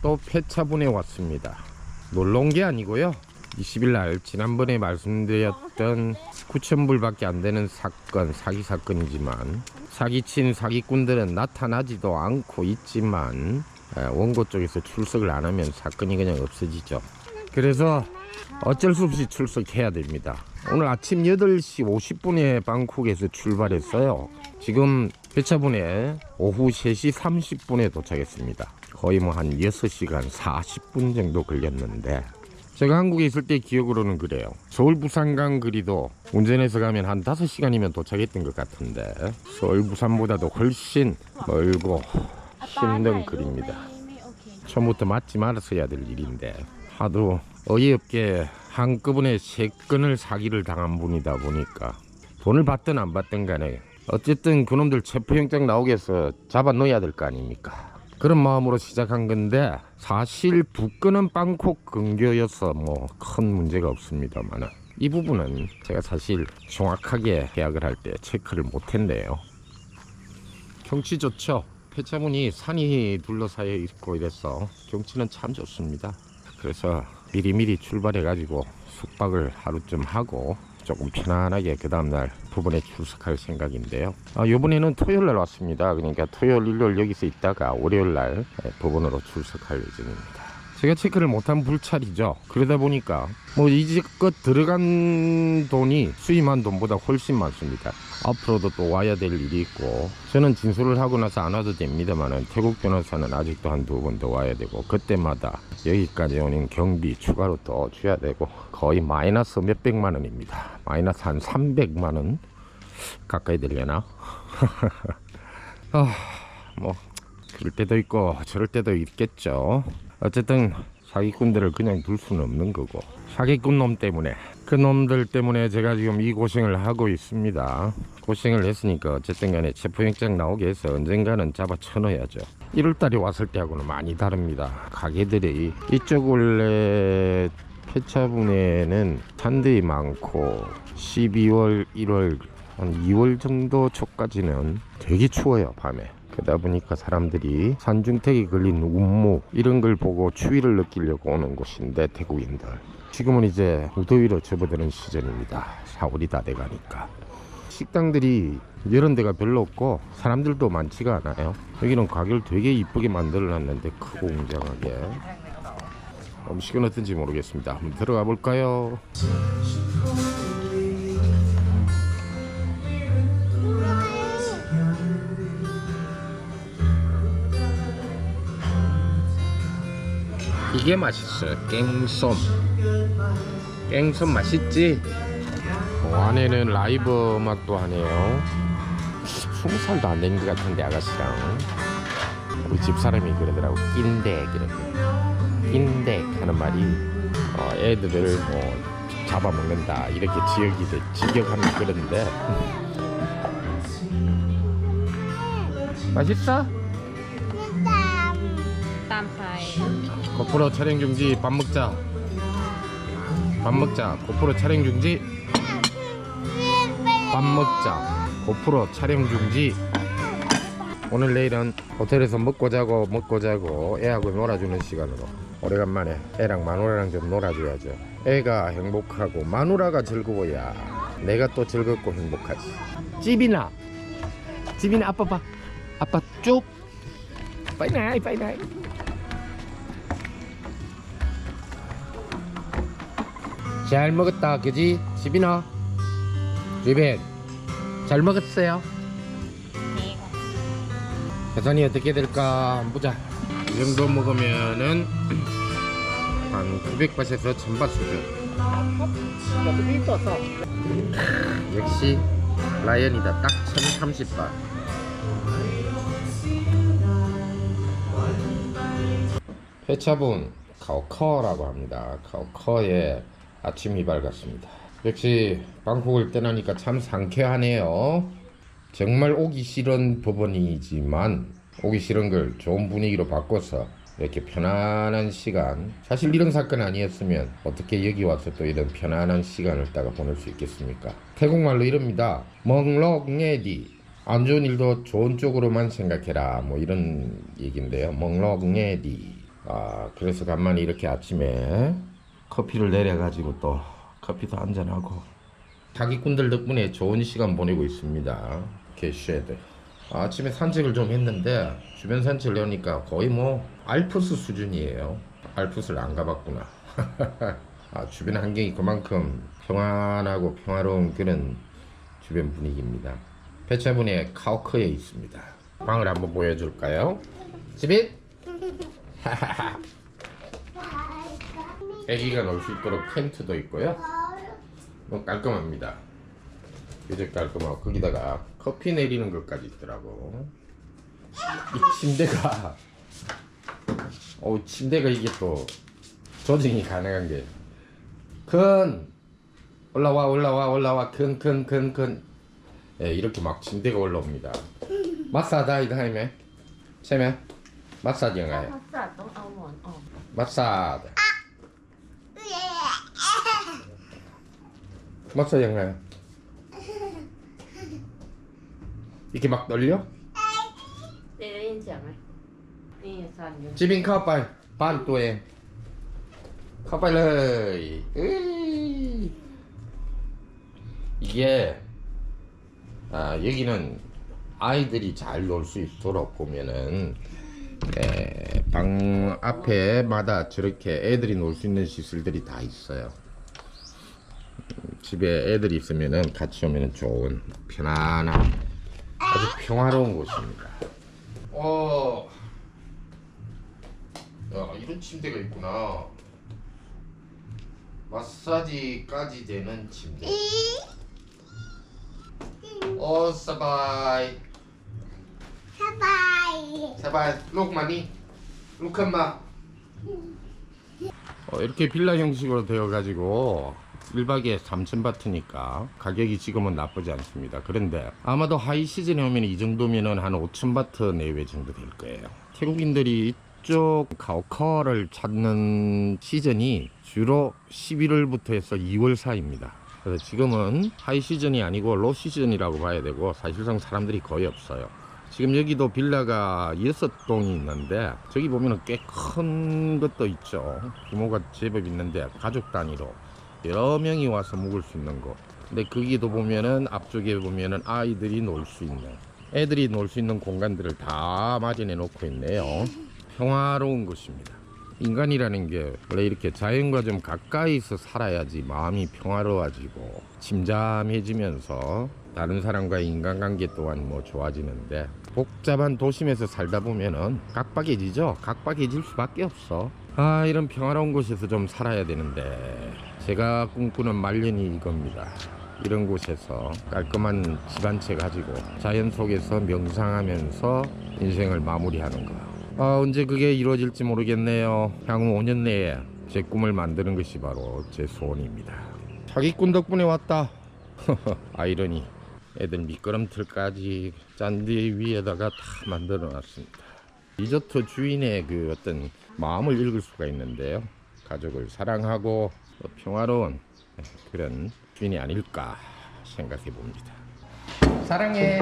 또 폐차분에 왔습니다. 놀러 온 게 아니고요. 20일날 지난번에 말씀드렸던 9,000불밖에 안 되는 사건, 사기 사건이지만 사기친 사기꾼들은 나타나지도 않고 있지만 원고 쪽에서 출석을 안 하면 사건이 그냥 없어지죠. 그래서 어쩔 수 없이 출석해야 됩니다. 오늘 아침 8시 50분에 방콕에서 출발했어요. 지금 폐차분에 오후 3시 30분에 도착했습니다. 거의 뭐 한 6시간 40분 정도 걸렸는데, 제가 한국에 있을 때 기억으로는 그래요. 서울 부산간 거리도 운전해서 가면 한 5시간이면 도착했던 것 같은데 서울 부산보다도 훨씬 멀고 힘든 거리입니다. 처음부터 맞지 말았어야 될 일인데 하도 어이없게 한꺼번에 3건을 사기를 당한 분이다 보니까 돈을 받든 안 받든 간에 어쨌든 그놈들 체포영장 나오게 해서 잡아 넣어야 될 거 아닙니까? 그런 마음으로 시작한 건데 사실 북근은 방콕 근교여서 뭐 큰 문제가 없습니다만 이 부분은 제가 사실 정확하게 계약을 할 때 체크를 못했네요. 경치 좋죠. 폐차문이 산이 둘러싸여 있고 이래서 경치는 참 좋습니다. 그래서 미리미리 출발해 가지고 숙박을 하루쯤 하고 조금 편안하게 그 다음날 부분에 출석할 생각인데요. 이번에는 토요일날 왔습니다. 그러니까 토요일 일요일 여기서 있다가 월요일날 부분으로 출석할 예정입니다. 제가 체크를 못한 불찰이죠. 그러다 보니까 뭐 이제껏 들어간 돈이 수임한 돈보다 훨씬 많습니다. 앞으로도 또 와야 될 일이 있고, 저는 진술을 하고 나서 안 와도 됩니다만 태국 변호사는 아직도 한두 번 더 와야 되고, 그때마다 여기까지 오는 경비 추가로 또 줘야 되고, 거의 마이너스 몇백만 원입니다. 마이너스 한 300만 원 가까이 되려나? 뭐 그럴 때도 있고 저럴 때도 있겠죠. 어쨌든 사기꾼들을 그냥 둘 수는 없는 거고, 사기꾼 놈 때문에, 그 놈들 때문에 제가 지금 이 고생을 하고 있습니다. 고생을 했으니까 어쨌든 간에 체포영장 나오게 해서 언젠가는 잡아 쳐넣어야죠. 1월달에 왔을 때하고는 많이 다릅니다. 가게들이 이쪽 원래 폐차분에는 산들이 많고 12월 1월 한 2월 정도 초까지는 되게 추워요. 밤에. 그러다 보니까 사람들이 산중택이 걸린 운무 이런 걸 보고 추위를 느끼려고 오는 곳인데, 태국인들 지금은 이제 무더위로 접어드는 시즌입니다. 4월이 다 돼가니까 식당들이 이런 데가 별로 없고 사람들도 많지가 않아요. 여기는 가게를 되게 이쁘게 만들어놨는데 크고 웅장하게. 음식은 어떤지 모르겠습니다. 한번 들어가 볼까요? 이게 맛있어요. 깽솜 맛있지? 안에는 라이브 음악도 하네요. 20살도 안 된 것 같은데 아가씨랑 우리 집사람이 그러더라고. 낀덱 이렇게 낀덱 하는 말이 애들을 뭐 잡아먹는다 이렇게 직역하는 그런데 맛있어? 고프로 촬영 중지. 밥 먹자. 고프로 촬영 중지. 밥 먹자. 고프로 촬영 중지. 오늘 내일은 호텔에서 먹고 자고 애하고 놀아주는 시간으로 오래간만에 애랑 마누라랑 좀 놀아줘야죠. 애가 행복하고 마누라가 즐거워야 내가 또 즐겁고 행복하지. 찌비나 아빠 봐. 아빠 쭉 빠이나이. 잘 먹었다 그지? 지빈아 주빈 잘 먹었어요? 계산이 어떻게 될까 한번 보자. 이 정도 먹으면은 한 900바트에서 1000바트 수준. 역시 라이언이다. 딱 1030바트. 폐차분 카오커라고 합니다. 카오커의 아침이 밝았습니다. 역시 방콕을 떠나니까 참 상쾌하네요. 정말 오기 싫은 법원이지만 오기 싫은 걸 좋은 분위기로 바꿔서 이렇게 편안한 시간, 사실 이런 사건 아니었으면 어떻게 여기 와서 또 이런 편안한 시간을 따가 보낼 수 있겠습니까? 태국말로 이럽니다. 멍럭녜디. 안 좋은 일도 좋은 쪽으로만 생각해라, 뭐 이런 얘기인데요. 멍럭녜디. 그래서 간만에 이렇게 아침에 커피를 내려가지고 또 커피도 한잔하고 사기꾼들 덕분에 좋은 시간 보내고 있습니다. 개쉐드. 아침에 산책을 좀 했는데 주변 산책을 하니까 거의 뭐 알프스 수준이에요. 알프스를 안 가봤구나. 주변 환경이 그만큼 평안하고 평화로운 그런 주변 분위기입니다. 폐차분의 카우크에 있습니다. 방을 한번 보여줄까요? 집이? 애기가 놀 수 있도록 텐트도 있고요. 뭐 깔끔합니다. 이제 깔끔하고 거기다가 커피 내리는 것까지 있더라고. 이 침대가 침대가 이게 또 조정이 가능한 게 큰 올라와 큰 예, 이렇게 막 침대가 올라옵니다. 마사다 이거 하이메 체메 마사지 영가요. 마사다 마사지 영가요. 이렇게 막 떨려? 집인 카파이 반 또에 카파이เลย 이게 여기는 아이들이 잘 놀 수 있도록 보면은 방 앞에마다 저렇게 애들이 놀 수 있는 시설들이 다 있어요. 집에 애들이 있으면은 같이 오면은 좋은 편안한 아주 평화로운 곳입니다. 이런 침대가 있구나. 마사지까지 되는 침대. 사바이. 사바이. 룩마니. 룩한마. 이렇게 빌라 형식으로 되어가지고 1박에 3,000바트니까 가격이 지금은 나쁘지 않습니다. 그런데 아마도 하이 시즌에 오면 이 정도면은 한 5,000바트 내외 정도 될 거예요. 태국인들이 이쪽 카오커를 찾는 시즌이 주로 11월부터 해서 2월 사이입니다. 그래서 지금은 하이 시즌이 아니고 로 시즌이라고 봐야 되고 사실상 사람들이 거의 없어요. 지금 여기도 빌라가 6동이 있는데 저기 보면은 꽤 큰 것도 있죠. 규모가 제법 있는데 가족 단위로 여러 명이 와서 묵을 수 있는 곳. 근데 거기도 보면은 앞쪽에 보면은 아이들이 놀 수 있는, 애들이 놀 수 있는 공간들을 다 마련해 놓고 있네요. 평화로운 곳입니다. 인간이라는 게 원래 이렇게 자연과 좀 가까이서 살아야지 마음이 평화로워지고 침잠해지면서 다른 사람과의 인간관계 또한 뭐 좋아지는데, 복잡한 도심에서 살다 보면은 각박해지죠. 각박해질 수밖에 없어. 이런 평화로운 곳에서 좀 살아야 되는데 제가 꿈꾸는 말년이 이겁니다. 이런 곳에서 깔끔한 집 한 채 가지고 자연 속에서 명상하면서 인생을 마무리하는 거. 언제 그게 이루어질지 모르겠네요. 향후 5년 내에 제 꿈을 만드는 것이 바로 제 소원입니다. 사기꾼 덕분에 왔다. 아이러니. 애들 미끄럼틀까지 잔디 위에다가 다 만들어 놨습니다. 리조트 주인의 그 어떤 마음을 읽을 수가 있는데요. 가족을 사랑하고 평화로운 그런 주인이 아닐까 생각해 봅니다. 사랑해.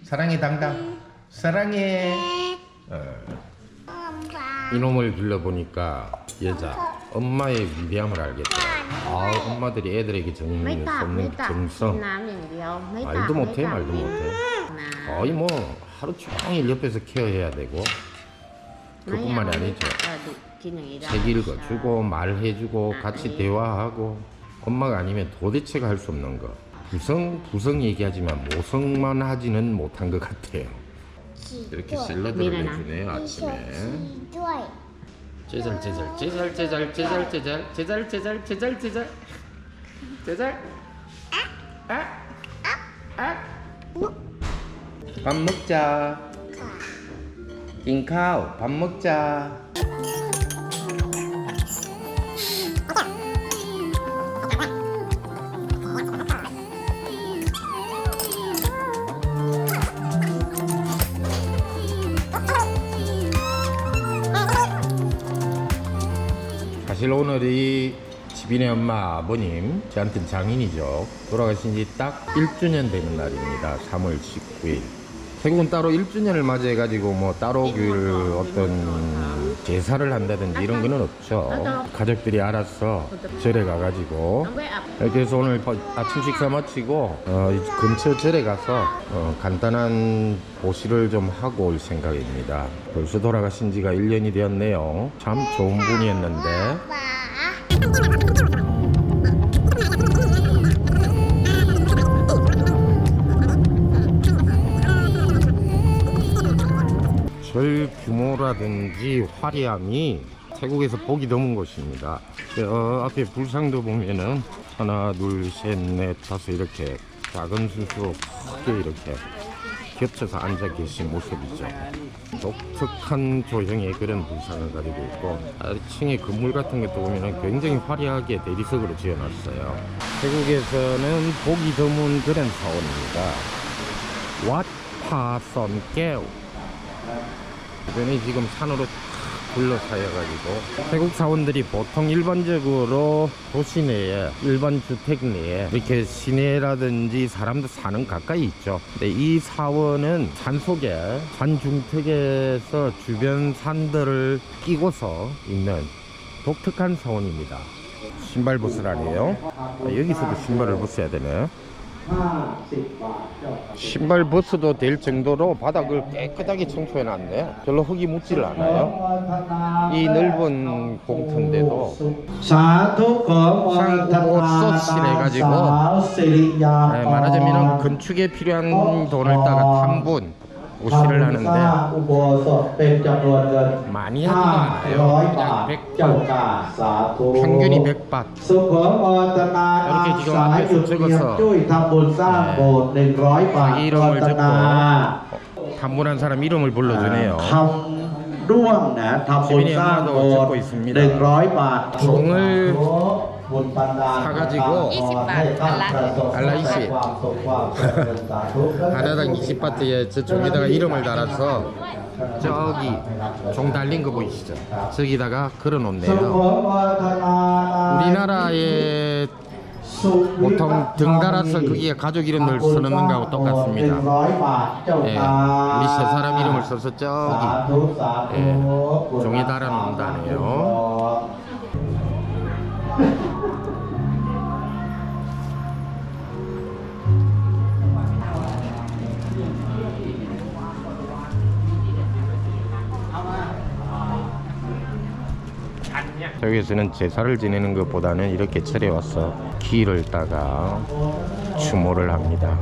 사랑해 당당. 사랑해. 이놈을 길러보니까 여자 엄마의 위대함을 알겠더라. 엄마들이 애들에게 줬는 정성 말도 못해. 거의 뭐 하루 종일 옆에서 케어해야 되고, 그뿐만이 아니죠. 책 읽어주고 말해주고 같이 대화하고, 엄마가 아니면 도대체가 할 수 없는 거. 부성 얘기하지만 모성만 하지는 못한 것 같아요. 이렇게 샐러드를 해주네요. 아침에 제잘 밥 먹자. 잉카오 밥 먹자. 사실 오늘이 지빈의 엄마 아버님, 저한테는 장인이죠. 돌아가신 지 딱 1주년 되는 날입니다. 3월 19일. 태국은 따로 1주년을 맞이해가지고 뭐 따로 그 어떤 제사를 한다든지 이런 거는 없죠. 가족들이 알아서 절에 가가지고 그래서 오늘 아침 식사 마치고 이 근처 절에 가서 간단한 보시를 좀 하고 올 생각입니다. 벌써 돌아가신 지가 1년이 되었네요. 참 좋은 분이었는데. 절 규모라든지 화려함이 태국에서 보기 드문 곳입니다. 앞에 불상도 보면은 하나, 둘, 셋, 넷, 다섯 이렇게 작은 순수로 크게 이렇게 겹쳐서 앉아 계신 모습이죠. 독특한 조형의 그런 불상을 가지고 있고 아래층에 건물 같은 것도 보면은 굉장히 화려하게 대리석으로 지어놨어요. 태국에서는 보기 드문 그런 사원입니다. 왓파선깨우. 주변이 지금 산으로 둘러싸여가지고 태국 사원들이 보통 일반적으로 도시 내에 일반 주택 내에 이렇게 시내라든지 사람들 사는 가까이 있죠. 근데 이 사원은 산속에 산중턱에서 주변 산들을 끼고서 있는 독특한 사원입니다. 신발 벗으라네요. 여기서도 신발을 벗어야 되네. 신발 벗어도 될 정도로 바닥을 깨끗하게 청소해 놨네. 별로 흙이 묻지를 않아요. 이 넓은 공터인데도 상고 소치를 해가지고 말하자면 건축에 필요한 돈을 따가 탐분 오시를 하는데 많이 하지도 않아요. 그냥 100바, 평균이 100바. 이렇게 지금 앞에서 적어서 자기 이름을 적고 탐문한 사람 이름을 불러주네요. 시민의 엄마도 적고 있습니다. 종을 사가지고 20바 알라 20 하나당 20바트에 저쪽에다가 이름을 달아서 저기 종 달린 거 보이시죠? 저기다가 걸어놓네요. 우리나라에 보통 등 달아서 거기에 가족 이름을 써놓는 거하고 똑같습니다. 예, 우리 세 사람 이름을 써서 저기 종에 달아놓는다네요. 여기서는 제사를 지내는 것보다는 이렇게 절에 와서 기를 따가 추모를 합니다.